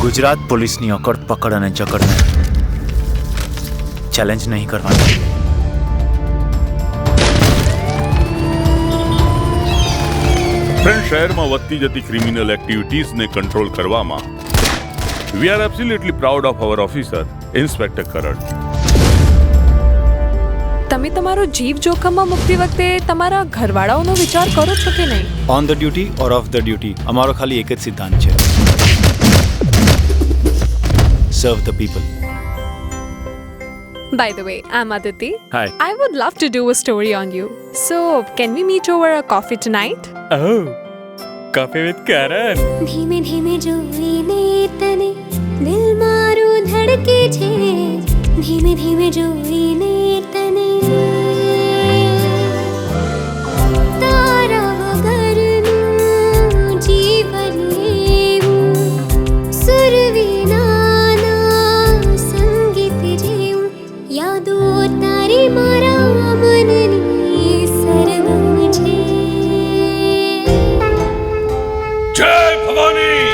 ગુજરાત પોલીસની અકડ પકડ અને જકડને ચેલેન્જ નહીં કરવાની. ફ્રેન્ડ, શહેરમાં વધતી જતી ક્રિમિનલ એક્ટિવિટીઝને કંટ્રોલ કરવામાં we are absolutely proud of our officer inspector Karan. તમે તમારો જીવ જોખમમાં મૂકતી વખતે તમારા ઘરવાળાઓનો વિચાર કરો છો કે નહીં? On the duty or of the duty અમારો ખાલી એક જ સિદ્ધાંત છે, સર્વ the people. By the way, I'm Aditi. Hi. I would love to do a story on you. So, can we meet over a coffee tonight? Oh, coffee with Karan. ધીમે ધીમે જોઈને તને દિલ મારું ધડકે છે, ધીમે ધીમે જોઈને તને તારા વગરનું જીવન એવું સુર વિનાના સંગીત જેવું યાદો તારી મારા મનની સરગમ છે. જય ભવાની!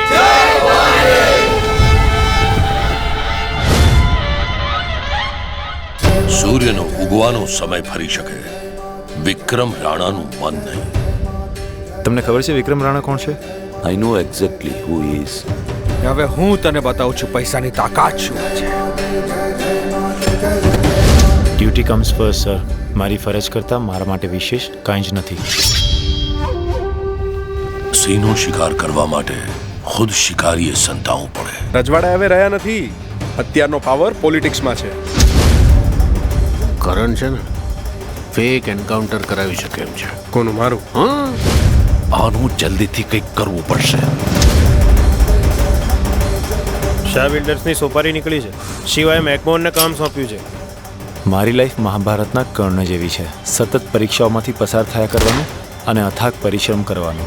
સૂર્યનો ઉગવાનો સમય ફરી શકે, વિક્રમ રાણાનું મન નહીં. તમને ખબર છે વિક્રમ રાણા કોણ છે? આઈ નો એક્ઝેક્ટલી હુ ઇઝ. હવે હું તને બતાવું છું પૈસાની તાકાત શું છે. Duty comes first sir. મારી ફરજ કરતાં મારા માટે વિશેષ કાંઈ જ નથી. સિંહનો શિકાર કરવા માટે ખુદ શિકારીએ સંતાવવું પડે. રજવાડા હવે રહ્યા નથી. અત્યારનો પાવર પોલિટિક્સમાં છે. કરણ છે ને ફેક એન્કાઉન્ટર કરાવી શકે એમ છે. કોનું? મારું? હા, આનું જલ્દીથી કંઈક કરવું પડશે. શાહ બિલ્ડર્સની સોપારી નીકળી છે, સિવાય મેકમોહનને કામ સોંપ્યું છે. મારી લાઈફ મહાભારતના કર્ણ જેવી છે. સતત પરીક્ષાઓમાંથી પસાર થયા કરવાનું અને અથાગ પરિશ્રમ કરવાનો.